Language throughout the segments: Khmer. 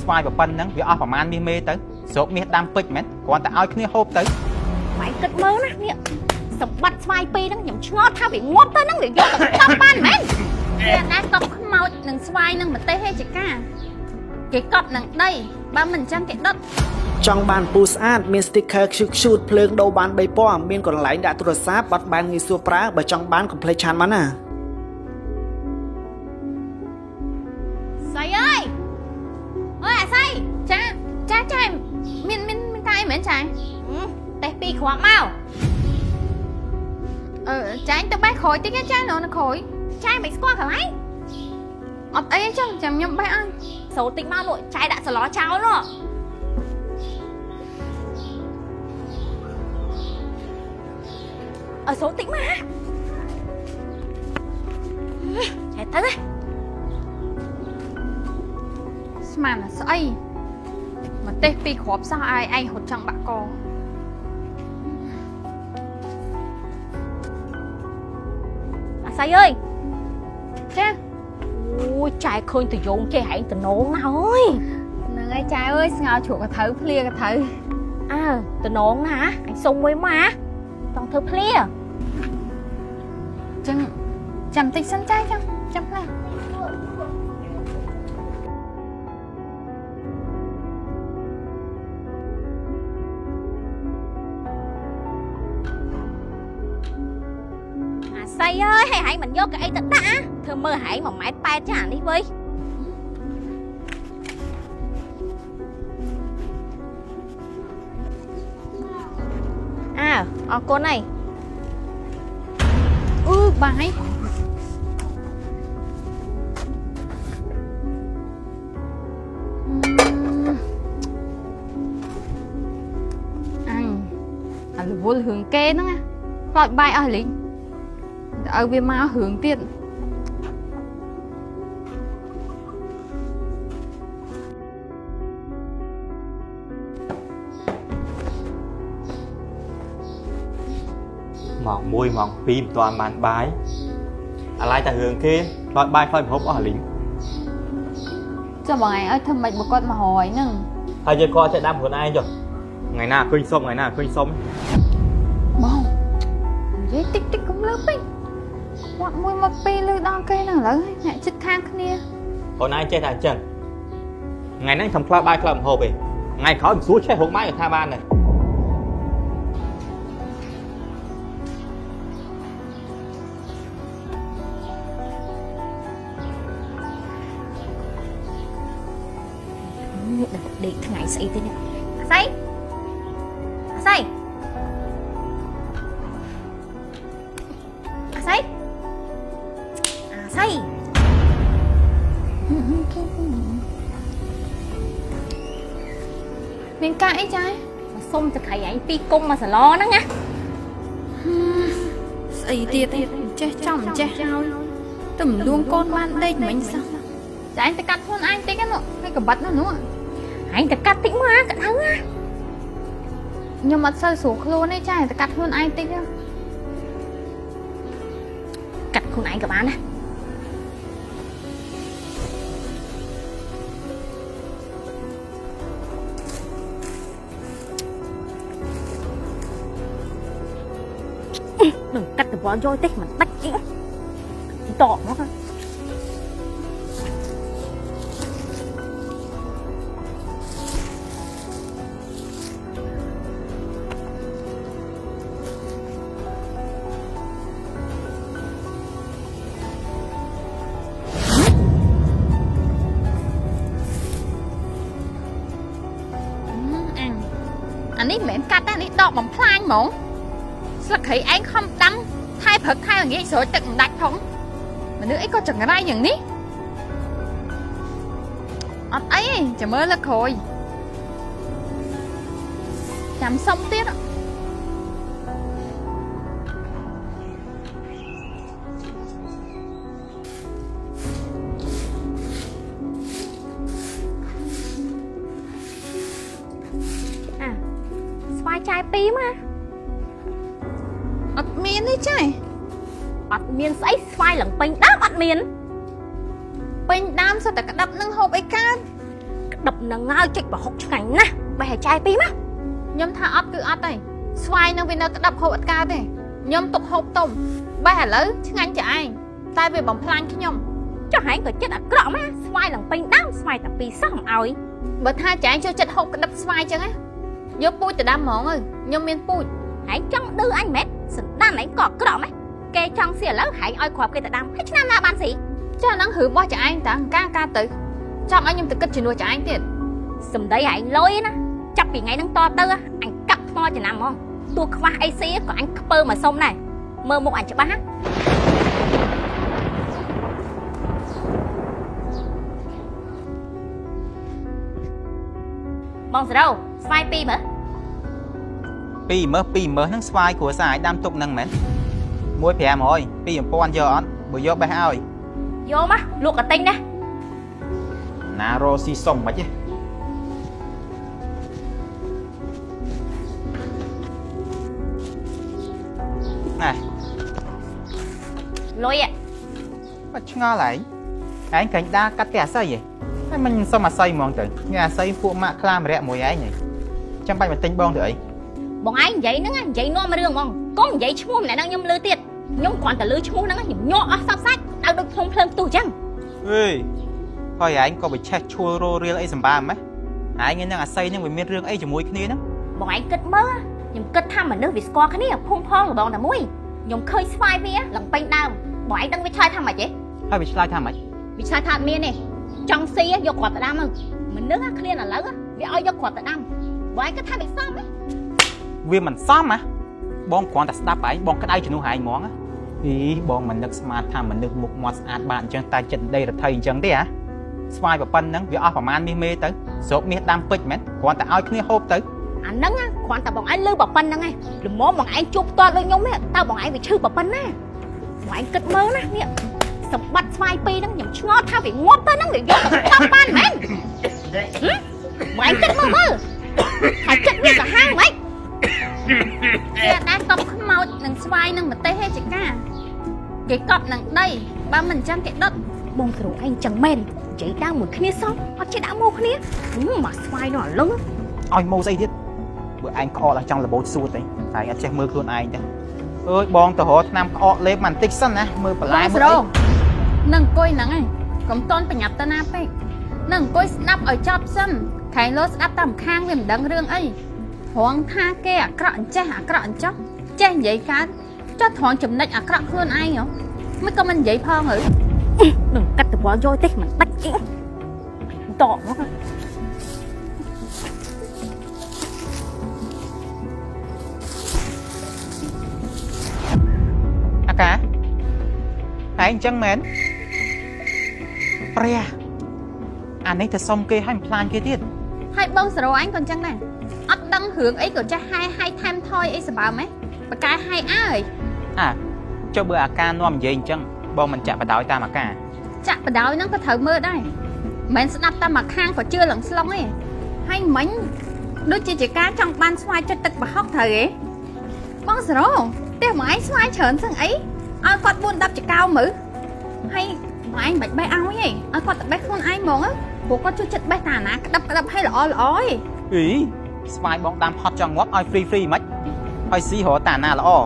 ស្វាយប៉ុណ្ណឹងវាអស់ប្រមាណមាសមេទៅស្រូបមាសដាំពេជ្រមែនគ្រាន់តែឲ្យគ្នាហូបទៅម៉ែគិតមើលណានេះសម្បត្តិស្វាយពីរហ្នឹងខ្ញុំឆ្ងល់ថាវាងាប់ទៅហ្នឹងវាយកទៅកប់បានមែនវាណាកប់ខ្មោចនឹងស្វាយនឹងប្រទេសហេចកាគេកប់នឹងដីបើមិនអញ្ចឹងគេដុតចង់បានពូស្អាតមាន sticker ខ្ជូតខ្ជូតភ្លើងដូរបាន3ពណ៌មានកន្លែងដាក់ទូរស័ព្ទបាត់បានងាយស្រួលប្រើបើចង់បានកុំភ្លេចឆានមកណាស្អីអើយអើយអាស្អីចាមានតែមែនចាតែពីរគ្រាប់មកចាញ់ទៅបេះក្រួយតិចចានៅក្រួយចាយមិនស្គាល់កន្លែងអត់អីចឹងចាំខ្ញុំបេះអញសូតិចមកលក់ចាយដាក់សឡចោលនោះសូតិចមកចាយទៅណាស្មានស្អីមកទេសពីរគ្រាប់សោះឲ្យឯងរត់ចង់បាក់កអាស្អីអើយចាអូយចាយឃើញទៅយងចេះហែងតំណងណាអើយហ្នឹងហើយចាយអើយស្ងោជ្រក់កត្រូវភ្លាកត្រូវតំណងណាអញសុំមួយមកចង់ធ្វើភ្លាចឹងចាំតិចសិនចាយចាំផ្លែស្អីអើយហែងមិនយកកៅអីទៅដាក់ធ្វើមើលហែង1.8 ម៉ែត្រចានេះវើយអរគុណហើយបាយអញរវល់រឿងគេហ្នឹងខ្លោចបាយអស់លីងឲ្យវាមករឿងទៀតម៉ោង1ម៉ោង2មិនទាន់បានបាយអាឡ័យតែរឿងគេខ្លោចបាយខ្លោចប្រហុកអស់លីងចាំបងឯងឲ្យធ្វើម៉េចបើគាត់មកហើយហ្នឹងហើយយើងគាត់ចេះដាំខ្លួនឯងចុះថ្ងៃណាឃើញសុំថ្ងៃណាឃើញសុំបងនិយាយតិចកុំលើពេកគាត់មួយមកពីរលើដល់គេហ្នឹងឥឡូវអ្នកចិត្តខាងគ្នាខ្លួនឯងចេះតែអញ្ចឹងថ្ងៃហ្នឹងខ្ញុំខ្លោចបាយខ្លោចប្រហុកឯងថ្ងៃក្រោយមិនសួរចេះរកបាយក៏ថាបានដែរដេកថ្ងៃស្អីទេនេះស្អីស្អីស្អីស្អីមានការអីចាសុំទៅខៃឯងពីគុំមកសាឡហ្នឹងណាស្អីទៀតចេះចំចេះហើយទៅមិនលួងកូនបានដេកមិញសោះចាឯងទៅកាត់ខ្លួនឯងតិចហ្នឹងហើយកបិតនោះឯងទៅកាត់តិចមកកាត់ហើយខ្ញុំអត់សូវស្រួលខ្លួនទេចាទៅកាត់ខ្លួនឯងតិចកាត់ខ្លួនឯងក៏បានដែរđừng cắt từ bọn roi tích mà tách chứ tỏ nó thôi anh ấy mẹ cắt anh ấy đọ bằng phanh mỏng sao khi anh không đâm thay phật thay là nghĩ sửa từng đặt không mà nữ ấy có chẳng ra những ní ọt ấy chả mới là khôi chăm xong tiết ạ xoay chai tí mà ọt miên đấy chai ọt miên sấy xoay lần pin đáp ọt miên pin đam sao ta cả đập nâng hộp ấy can đập nâng ngao chích vào hộp ngành nè bè chai pí má ខ្ញុំថាអត់គឺអត់ទេស្វាយនឹងវានៅក្តាប់ហូបអត់កើតទេខ្ញុំទុកហូបទុំបែរឥឡូវឆ្ងាញ់ចាឯងតែវាបំផ្លាញខ្ញុំ cho hãy có chết ở cọ má xoay lần pin đám xoay tập pi xong ơi បើថាចាឯងចូលចិត្តហូបក្តាប់ស្វាយចឹងណាយកពូជទៅដាំហ្មងខ្ញុំមានពូជ hãy chăng đưa anh mét sừng đan lấy cọ cọ má kê trong xìa lớn hãy oi khoạp cây tại đám hết năm na ban sĩ ចាហ្នឹងរឿងរបស់ចាឯងតាការទៅចង់ឲ្យខ្ញុំទៅគិតជំនួសចាឯងទៀត sầm đấy hãy lôi nè chắp vì ngày nắng to tơ anh cắt mo cho nằm không tua khoa ai xí của anh pơ mà xong này mơ một ảnh cho bác mong gì đâu xoay pi mà ពីមើលហ្នឹងស្វាយគ្រួសារឲ្យដាំទុកហ្នឹងមែន1.500 2,000យកអត់បើយកបេះឲ្យ vô má luộc cả tinh nè ណារស់ស៊ីសុំមិនទេណែ lôi ạ បាត់ឆ្ងល់ហើយឯងកាញ់ដាកាត់តែអាស័យហ៎ហើយមិនសុំអាស័យហ្មងទៅញ៉ាអាស័យពួកម៉ាក់ខ្លាម្នាក់មួយឯងហ៎ចាំបាច់មកទិញបងទៅអី bọn anh vậy nó vậy nó mà đường mong có vậy chú mua lại đang nhom lư tiệt nhom còn cả lư chú mua nó nhom nhọ sắp sách đâu được phong phơn tù chăng អើយហើយឯងក៏បិឆេះឈួលរោរៀលអីសម្បាម៉េះឯងនឹងអាស័យនឹងវាមានរឿងអីជាមួយគ្នាហ្នឹង bọn anh kết mơ nhom kết tham mà nước vì score cái này phong phong là bọn là muối nhom khơi xoay vía lần pin đau bọn anh đang với trai tham mà chứ ហើយវាឆ្លើយថាម៉េច vì trai tham miên này trong xi vô quạt tại đam mình nước clear là lớn vì ơi vô quạt tại đam bọn anh kết tham bị xong ấy វាមិនសមហ៎បងគ្រាន់តែស្ដាប់ឯងបងក្តៅជំនួសឯងហ្មងអីបងមិននឹកស្មានថាមនុស្សមុខមាត់ស្អាតបានអញ្ចឹងតែចិត្តដីរដ្ឋីអញ្ចឹងទេហ៎ស្វាយប៉ុណ្ណឹងវាអស់ប្រមាណមាសមេទៅស្រូបមាសដាំពេជ្រមែនគ្រាន់តែឲ្យគ្នាហូបទៅ anh nâng còn tại bọn anh lư bảo phân nâng này đừng mó bọn anh chụp to đôi nhôm ấy tao bọn anh bị chư bảo phân nè bọn anh kết mơ nè nè sập bắt xoay pi nó nhầm ngót tao bị ngót tới nó bị vô tao ban mày bọn anh kết mơ mơ phải kết biết cả hai mày គេដែរកប់ខ្មោចនឹងស្វាយនឹងម្ទេសហេចកាគេកប់នឹងដីបើមិនអញ្ចឹងគេដុតបងស្រូអញចឹងមែននិយាយដើមមួយគ្នាសោះអត់ចេះដាក់មកគ្នាមកស្វាយនោះអាលឹង ឲ្យម៉ូស្អីទៀតបើឯងក្អកឡើងចង់លបោចសួតទេតែអត់ចេះមើលខ្លួនឯងទេអើយបងទៅរកឆ្នាំក្អកលេបបន្តិចសិនណាមើលបន្លែមើលអី នឹងអង្គុយហ្នឹងឯងកុំតន់ប្រញាប់ទៅណាពេកនឹងអង្គុយស្ដាប់ឲ្យចប់សិនខែងលោស្ដាប់តាមខាងវាមិនដឹងរឿងអីរងថាគេអាក្រក់អញ្ចេះអាក្រក់អញ្ចោះចេះនិយាយកើតចុះត្រង់ចំណិចអាក្រក់ខ្លួនឯងហ៎មិនក៏មិននិយាយផងហ៎ đừng cắt từ bỏ vô tích mình tách kỹ tọ nó អាកាឯងអញ្ចឹងមែនព្រះអានេះទៅសុំគេឲ្យមិនផ្លាញគេទៀត ហើយបងសរោអញក៏អញ្ចឹងដែរអត់ដឹងរឿងអីក៏ចេះហាយថែមថយអីសម្បើមហ៎បកកែហាយអើយ ចុះបើអាកានាំនិយាយអញ្ចឹងបងមិនចាក់បដ ாய் តាមអាកា ចាក់បដ ாய் ហ្នឹងក៏ត្រូវមើលដែរមិនស្ដាប់តាមមកខាងក៏ជឿឡើងស្លុងទេហើយមិញដូចជាការចង់បានស្វាយចិត្តទឹកប្រហុកត្រូវទេបងសរោផ្ទះម៉ែឯងស្វាយច្រើនសឹងអីឲ្យគាត់4 10ចកោមើលហើយម៉ែឯងមិនបេះឲ្យទេឲ្យគាត់ទៅបេះខ្លួនឯងហ្មងព្រោះគាត់ជួយចិត្តបេះតាណាក្តាប់ឲ្យល្អល្អឯង អីស្វាយបងដាំហត់ចង់ងាប់ឲ្យ free មិនហើយស៊ីរកតាណាល្អរ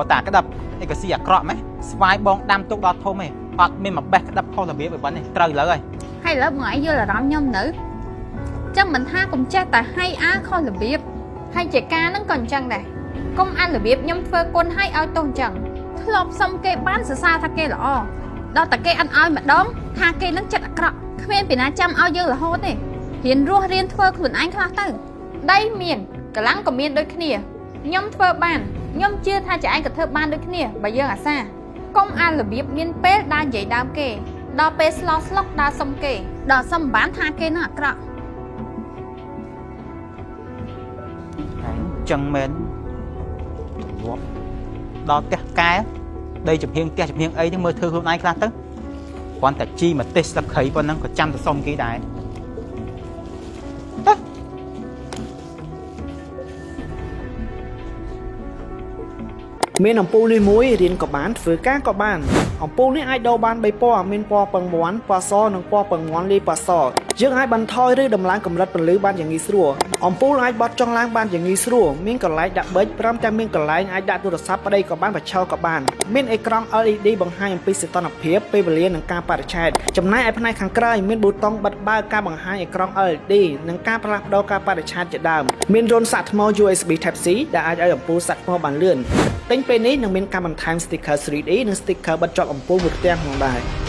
កតាក្តាប់អីក៏ស៊ីអាក្រក់ម៉េះស្វាយបងដាំទុកដល់ធំឯងអត់មានមកបេះក្តាប់ខុសរបៀបឯប៉ុណ្ណេះត្រូវលើហើយ ហើយឥឡូវម៉ែឯងយល់អារម្មណ៍ខ្ញុំនៅចឹងមិនថាកុំចេះតែឲ្យអាខុសរបៀបហើយជាការហ្នឹងក៏អញ្ចឹងដែរកុំអានរបៀបខ្ញុំធ្វើគុណឲ្យទោសអញ្ចឹងធ្លាប់សុំគេបានសរសើរថាគេល្អដល់តែគេអត់ឲ្យម្ដងថាគេនឹងចិត្តអាក្រក់គ្មានពីណាចាំឲ្យយើងរហូតទេរៀនរស់រៀនធ្វើខ្លួនឯងខ្លះទៅដីមានកម្លាំងក៏មានដូចគ្នាខ្ញុំធ្វើបានខ្ញុំជឿថាចឯងក៏ធ្វើបានដូចគ្នាបើយើងអាសាកុំអានរបៀបមានពេលដើរនិយាយដើមគេដល់ពេលស្លោស្លុកដើរសុំគេដល់សុំបានថាគេនឹងអាក្រក់ ចឹងមែនដល់ផ្ទះកែដីចំហៀងផ្ទះចំហៀងអីទៅមើលធ្វើខ្លួនឯងខ្លះទៅគ្រាន់តែជីមកទេសស្លឹកគ្រៃប៉ុណ្ណឹងក៏ចាំទៅសុំគេដែរ មានអំពូលនេះមួយរៀនក៏បានធ្វើការក៏បានអំពូលនេះអាចដូរបាន3ពណ៌មានពណ៌ពងមាន់ពណ៌សនិងពណ៌ពងមាន់លាយពណ៌ស យើងអាចបន្ថយឬដំឡើងកម្រិតពន្លឺបានយ៉ាងងាយស្រួលអំពូលអាចបត់ចុងឡើងបានយ៉ាងងាយស្រួលមានកន្លែងដាក់ប៊ិចព្រមទាំងមានកន្លែងអាចដាក់ទូរស័ព្ទប្តីក៏បានបញ្ឆោក៏បានមានអេក្រង់ LED បង្ហាញអំពីសីតុណ្ហភាពពេលវេលានិងកាលបរិច្ឆេទចំណែកឯផ្នែកខាងក្រោយមានប៊ូតុងបិទបើកការបង្ហាញអេក្រង់ LED និងការផ្លាស់ប្ដូរកាលបរិច្ឆេទជាដើមមានរន្ធសាកថ្ម USB Type C ដែលអាចឲ្យអំពូលសាកថ្មបានលឿនទិញពេលនេះនឹងមានការបន្ថែម sticker 3D និង sticker បិទជាប់អំពូលមួយផ្ទាំងផងដែរ